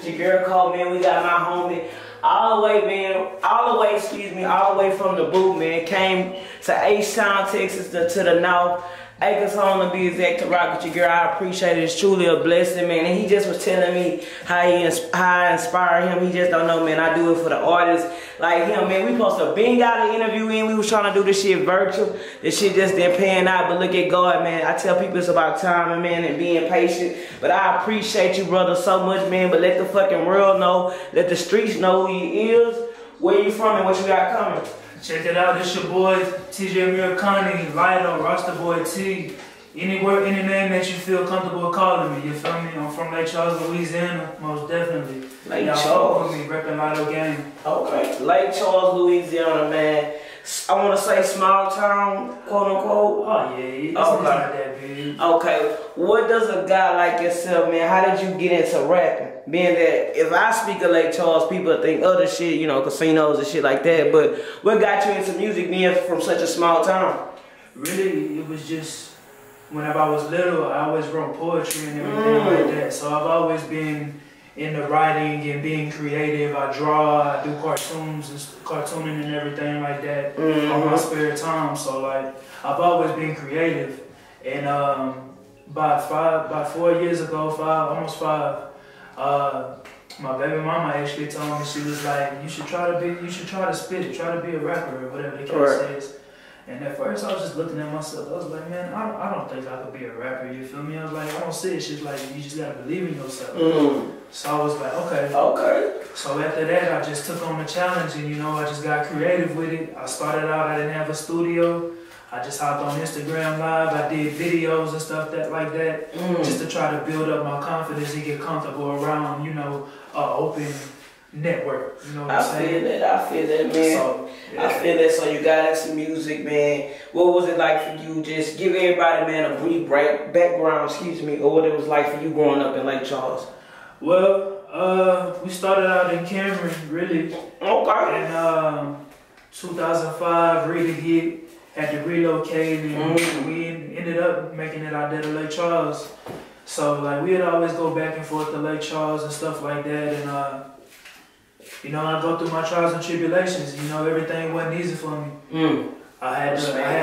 It's your girl called, man. We got my homie all the way, man, all the way from the boot, man. Came to H-Town, Texas, to the north. Acres home to be exact to rock with your girl. I appreciate it. It's truly a blessing, man. And he just was telling me how I inspire him. He just don't know, man. I do it for the artists like him, man. We supposed to been got an interview in. We was trying to do this shit virtual. This shit just didn't pan out. But look at God, man. I tell people it's about timing, man, and being patient. But I appreciate you, brother, so much, man. But let the fucking world know. Let the streets know who he is, where you from, and what you got coming. Check it out, this your boy, TJ Leido, Rasta Boy Tee. Any name that you feel comfortable calling me, you feel me? I'm from Lake Charles, Louisiana, most definitely. Lake Charles. With me, repping Leido gang. Okay, Lake Charles, Louisiana, man. I want to say small town, quote unquote. Oh yeah, it's not that big. Okay, what does a guy like yourself, man, how did you get into rapping? Being that if I speak of Lake Charles, people think other shit, you know, casinos and shit like that, but what got you into music being from such a small town? Really, it was just, whenever I was little, I always wrote poetry and everything like that. So I've always been into writing and being creative. I draw, I do cartooning and everything like that on my spare time. So like, I've always been creative. And about 4 years ago, almost five, my baby mama actually told me, she was like, you should try to spit it, try to be a rapper or whatever the case says. And at first I was just looking at myself, I was like, man, I don't think I could be a rapper, you feel me? I was like, I don't see it. She's like, you just gotta believe in yourself. So I was like, okay. So after that, I just took on the challenge and, you know, I just got creative with it. I started out, I didn't have a studio. I just hopped on Instagram Live. I did videos and stuff like that, just to try to build up my confidence and get comfortable around, you know, open network. You know what I'm saying? I feel that, man. So, yeah. I feel that. So you got into music, man. What was it like for you? Just give everybody, man, a brief background, or what it was like for you growing up in Lake Charles. Well, we started out in Cameron, really. Okay. In 2005, really hit. Had to relocate, and we ended up making it out there to Lake Charles. So like we'd always go back and forth to Lake Charles and stuff like that, and you know, I go through my trials and tribulations. You know, everything wasn't easy for me. I had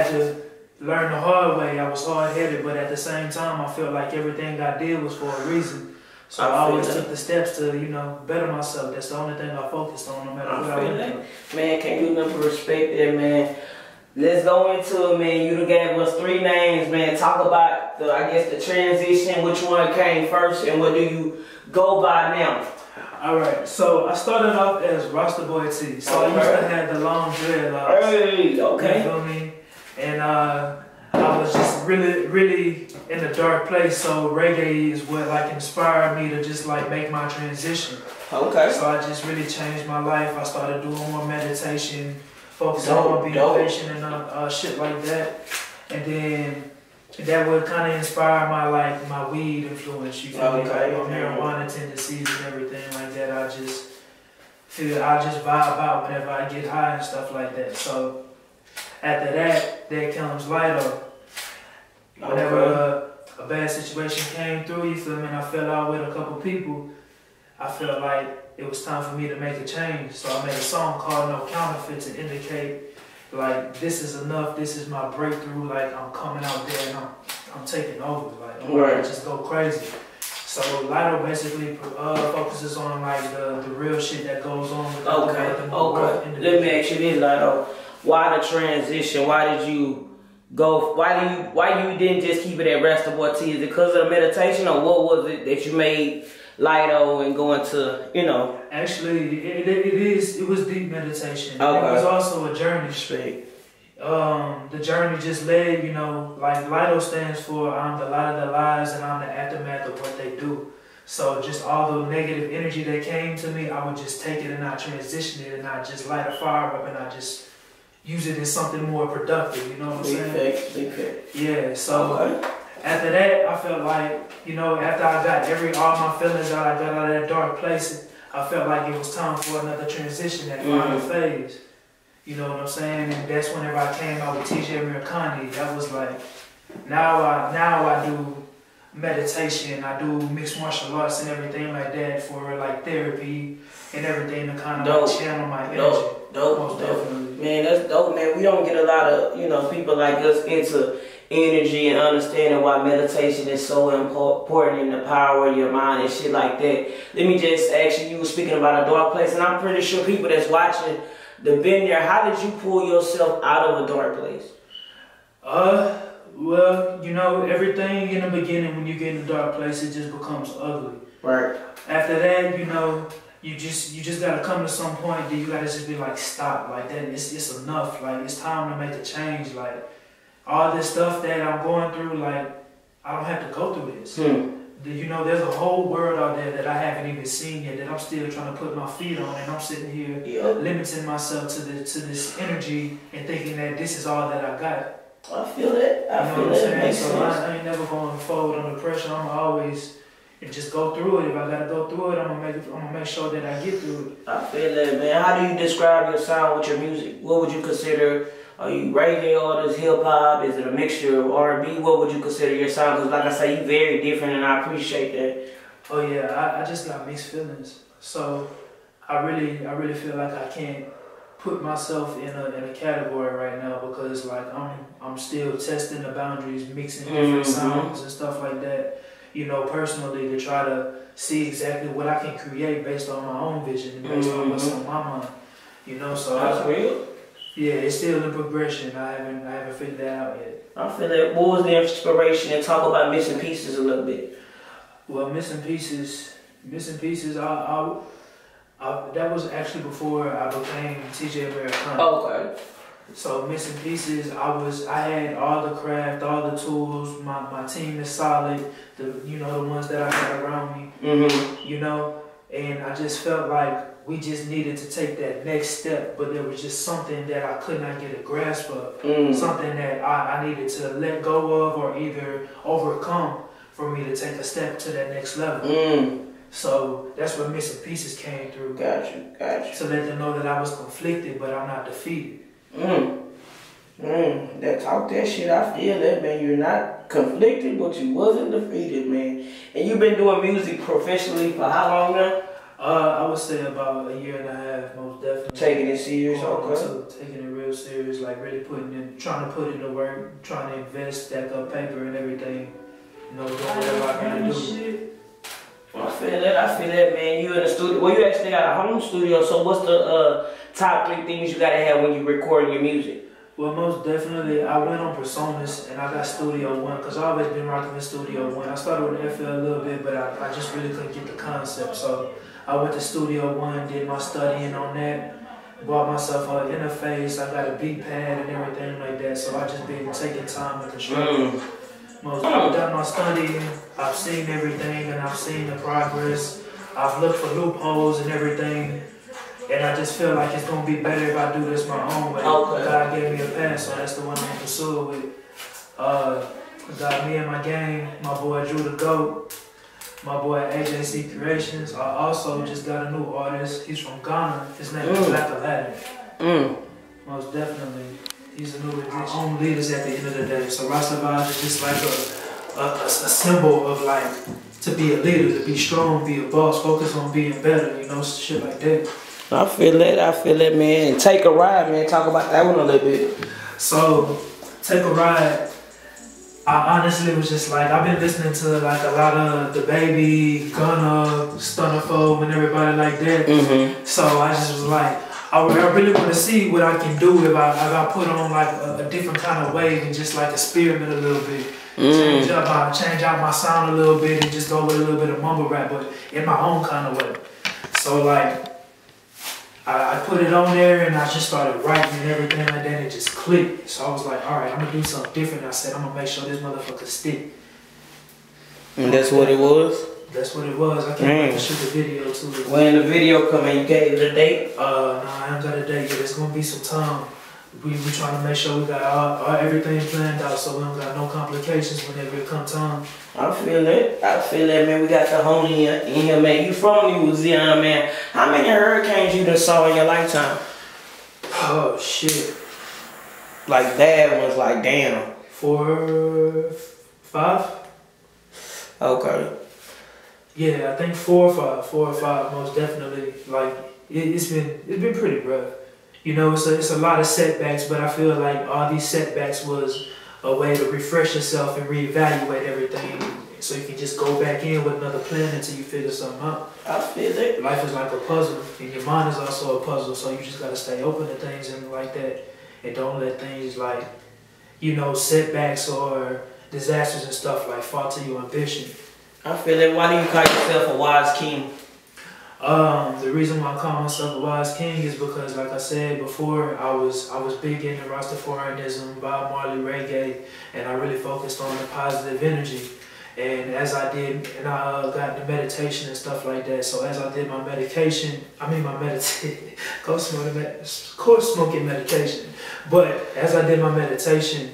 to learn the hard way. I was hard-headed, but at the same time, I felt like everything I did was for a reason. So I always took the steps to, you know, better myself. That's the only thing I focused on, no matter what I went through. Man, can't do nothing but respect that, man. Let's go into it, man. You done gave us 3 names, man. Talk about I guess the transition. Which one came first, and what do you go by now? All right. So I started off as Rasta Boy Tee. So I used to have the long dreadlocks. Hey, okay. You feel me? And I was just really in a dark place. So reggae is what like inspired me to just like make my transition. Okay. So I just really changed my life. I started doing more meditation. Focusing on being patient and shit like that, and then that would kind of inspire my weed influence. You feel me? Like your marijuana tendencies and everything like that. I just vibe out whenever I get high and stuff like that. So after that, there comes Leido. Whenever a bad situation came through, you feel me? And I fell out with a couple people. I felt like it was time for me to make a change. So I made a song called No Counterfeit to indicate like this is enough, this is my breakthrough, like I'm coming out there and I'm taking over, like I'm gonna just go crazy. So Leido basically focuses on like the real shit that goes on with Okay. Let me ask you this, Leido. Why the transition? Why did you go? Why you didn't just keep it at Rasta Boy Tee? Is it because of the meditation, or what was it that you made Leido and going to, you know? Actually, it was deep meditation. Okay. It was also a journey. The journey just led, you know, like Leido stands for I'm the light of their lives and I'm the aftermath of what they do. So just all the negative energy that came to me, I would just take it and I transition it and I just light a fire up and I just use it as something more productive, you know what I'm saying? Big fact. Yeah, so after that, I felt like, you know, after I got all my feelings out, I got out of that dark place, I felt like it was time for another transition, that final phase. You know what I'm saying? And that's whenever I came out with TJ That was like, now I do meditation. I do mixed martial arts and everything like that for like therapy and everything to kind of like channel my energy. Dope, definitely. Man, that's dope, man. We don't get a lot of, you know, people like us into energy and understanding why meditation is so important in the power of your mind and shit like that. Let me just ask you were speaking about a dark place, and I'm pretty sure people that's watching the been there, how did you pull yourself out of a dark place? Well, you know, everything in the beginning when you get in a dark place, it just becomes ugly. Right. After that, you know, you just gotta come to some point that you gotta just be like, stop, like that. It's enough. Like it's time to make a change. Like all this stuff that I'm going through, like I don't have to go through this. You know, there's a whole world out there that I haven't even seen yet that I'm still trying to put my feet on, and I'm sitting here limiting myself to this energy and thinking that this is all that I got. I feel it. I feel it. So I ain't never gonna fold under pressure. I'm always just go through it. If I gotta go through it, I'm gonna make sure that I get through it. I feel that, man. How do you describe your sound with your music? What would you consider? Are you reggae artists, hip hop? Is it a mixture of R&B? What would you consider your sound? Because like I say, you very different, and I appreciate that. Oh yeah, I just got mixed feelings. So I really feel like I can't put myself in a category right now because like I'm still testing the boundaries, mixing different sounds and stuff like that. You know, personally to try to see exactly what I can create based on my own vision and based on what's on my mind. You know, so that's real. Yeah, it's still in progression. I haven't figured that out yet. I feel that. What was the inspiration? And talk about Missing Pieces a little bit. Well, Missing Pieces. That was actually before I became TJ Americana. Okay. So Missing Pieces, I had all the craft, all the tools. My team is solid. The ones that I got around me. You know, and I just felt like we just needed to take that next step, but there was just something that I could not get a grasp of. Something that I needed to let go of or either overcome for me to take a step to that next level. So that's where Missing Pieces came through. Got you. To let them know that I was conflicted, but I'm not defeated. That talk that shit, I feel that, man. You're not conflicted, but you wasn't defeated, man. And you've been doing music professionally for how long now? I would say about a year and a half, most definitely. Taking it serious, okay. Taking it real serious, like really trying to put in the work, trying to invest, stack up paper and everything. You know, doing whatever I gotta do. I feel that, man. You in the studio. Well, you actually got a home studio, so what's the top 3 things you gotta have when you recording your music? Well, most definitely, I went on Personas and I got Studio One because I've always been rocking with Studio One. I started with FL a little bit, but I just really couldn't get the concept. So I went to Studio One, did my studying on that, bought myself an interface, I got a beat pad and everything like that. So I just been taking time to construct. I've done my studying, I've seen everything and I've seen the progress. I've looked for loopholes and everything. And I just feel like it's gonna be better if I do this my own way. Okay. God gave me a pass, so that's the one I'm gonna pursue it with. Got me and my gang, my boy Drew the GOAT, my boy AJC Creations. I also just got a new artist. He's from Ghana. His name is Black Aladdin. Most definitely. He's a new own leaders at the end of the day. So Rasta Boy is just like a symbol of like to be a leader, to be strong, be a boss, focus on being better, you know, shit like that. I feel that, man. And Take a Ride, man. Talk about that one a little bit. So, Take a Ride, I honestly was just like, I've been listening to like a lot of The Baby, Gunna, Stunnerphobe, and everybody like that. So I just was like, I really want to see what I can do if I put on like a different kind of wave and just like experiment a little bit. Change out my sound a little bit and just go with a little bit of mumble rap, but in my own kind of way. So like, I put it on there and I just started writing and everything like that and it just clicked. So I was like, all right, I'm gonna do something different. I said, I'm gonna make sure this motherfucker stick. And that's what it was? That's what it was. I can't wait to shoot the video too. When the video coming, you gave it a date? Nah, I ain't got a date yet. It's gonna be some time. We trying to make sure we got everything planned out so we don't got no complications whenever it comes time. I feel that, man. We got the homie in here, man. You from Louisiana, man. How many hurricanes you done saw in your lifetime? Oh, shit. Like bad ones, like damn. 4, 5? Okay. Yeah, I think 4 or 5, most definitely. Like it's been pretty rough. You know, it's a lot of setbacks, but I feel like all these setbacks was a way to refresh yourself and reevaluate everything, so you can just go back in with another plan until you figure something out. I feel it. Life is like a puzzle, and your mind is also a puzzle. So you just gotta stay open to things and like that, and don't let things like, you know, setbacks or disasters and stuff like fall to your ambition. I feel it. Why do you call yourself a wise king? The reason why I call myself a wise king is because, like I said before, I was big into Rastafarianism, Bob Marley reggae, and I really focused on the positive energy. And as I did, and I got into meditation and stuff like that. So as I did my course smoking meditation. But as I did my meditation,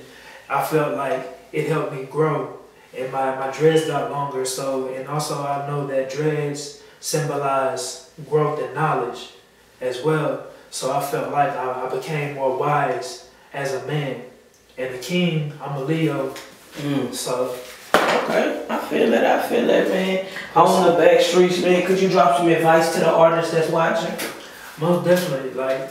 I felt like it helped me grow, and my dreads got longer. So, and also I know that dreads symbolize growth and knowledge as well. So I felt like I became more wise as a man. And the king, I'm a Leo. So okay, I feel that, man. On the back streets, man, could you drop some advice to the artists that's watching? Most definitely, like,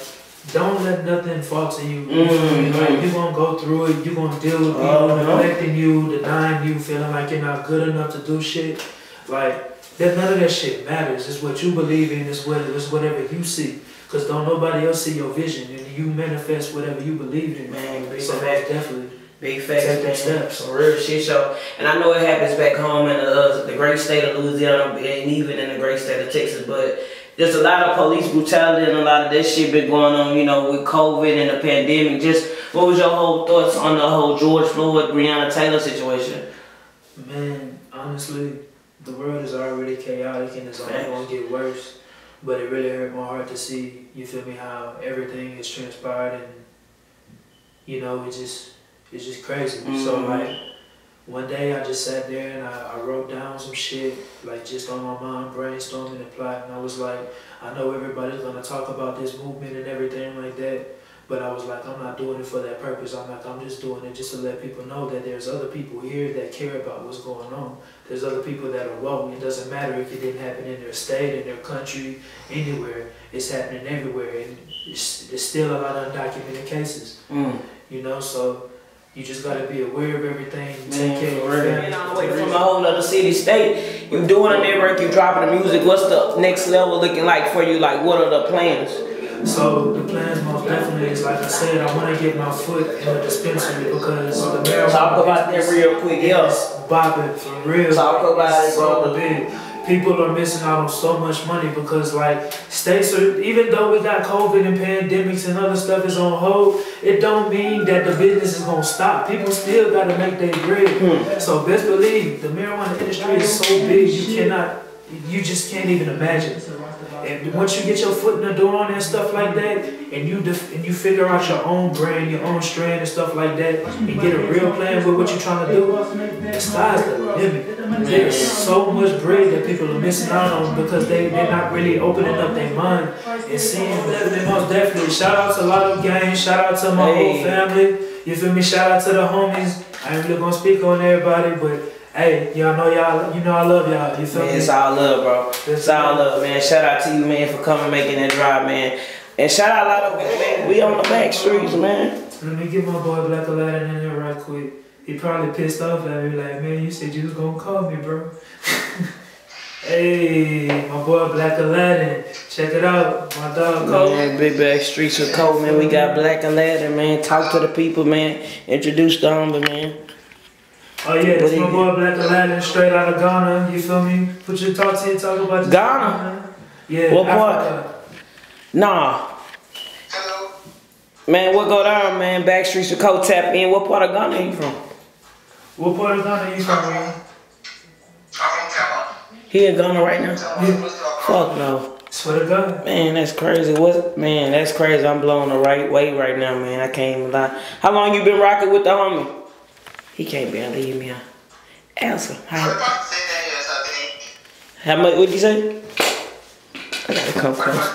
don't let nothing fall to you. Like, you're gonna go through it, you're gonna deal with people neglecting you, denying you, feeling like you're not good enough to do shit. Like, none of that shit matters. It's what you believe in, it's whatever you see. Cause don't nobody else see your vision, and you manifest whatever you believe in. Man, big so fact. Definitely. Big facts, Take man. steps. Some real shit show. And I know it happens back home in the great state of Louisiana and even in the great state of Texas, but there's a lot of police brutality and a lot of that shit been going on, you know, with COVID and the pandemic. Just what was your whole thoughts on the whole George Floyd, Breonna Taylor situation? Man, honestly, the world is already chaotic and it's only gonna get worse. But it really hurt my heart to see, you feel me, how everything is transpired, and you know, it's just crazy. So like, one day I just sat there and I wrote down some shit, like just on my mind, brainstorming and plotting. And I was like, I know everybody's gonna talk about this movement and everything like that, but I was like, I'm not doing it for that purpose. I'm just doing it just to let people know that there's other people here that care about what's going on. There's other people that are woke. It doesn't matter if it didn't happen in their state, in their country, anywhere. It's happening everywhere, and there's still a lot of undocumented cases. You know, so you just gotta be aware of everything. Take care of your family. Away from a whole other city, state. You doing the network, you dropping the music. What's the next level looking like for you? Like, what are the plans? So the plans most definitely is, like I said, I want to get my foot in the dispensary because the marijuana. Talk about that real quick, yes. Bobbing for real. Talk about it, bro. So big. People are missing out on so much money because, like, states are, even though we got COVID and pandemics and other stuff is on hold, it don't mean that the business is gonna stop. People still gotta make their bread. So best believe the marijuana industry is so big you just can't even imagine. And once you get your foot in the door on and stuff like that, and you figure out your own brand, your own strand and stuff like that, and get a real plan with what you're trying to do, the sky's the limit. There's so much bread that people are missing out on because they're not really opening up their mind and seeing that. Most definitely, shout out to Leido Gang, shout out to my whole family. You feel me? Shout out to the homies. I ain't really gonna speak on everybody, but hey, y'all know you know I love y'all. You feel me? It's all love, bro. It's all love, man. Shout out to you, man, for coming making that drive, man. And shout out Leido, man. We on the back streets, man. Let me get my boy Black Aladdin in there right quick. He probably pissed off at me, like, man, you said you was gonna call me, bro. Hey, my boy Black Aladdin. Check it out, my dog Cole. Man, big back streets with Cole, man. We got Black Aladdin, man. Talk to the people, man. Introduce the homie, man. Oh yeah, it's my boy Black Aladdin, straight out of Ghana, you feel me? Put your talk about this. Ghana? Yeah, what Africa. part? Nah. Hello. Man, what go down, man? Backstreets with Cole, tap in. What part of Ghana are you from? What part of Ghana are you from, man? I'm from Tampa. He in Ghana right now? Yeah. Fuck no. Swear to God. Man, that's crazy. Man, that's crazy. I'm blowing the right way right now, man. I can't even lie. How long you been rocking with the homie? He can't barely leave me out. Answer. How much? What'd you say? I gotta come close.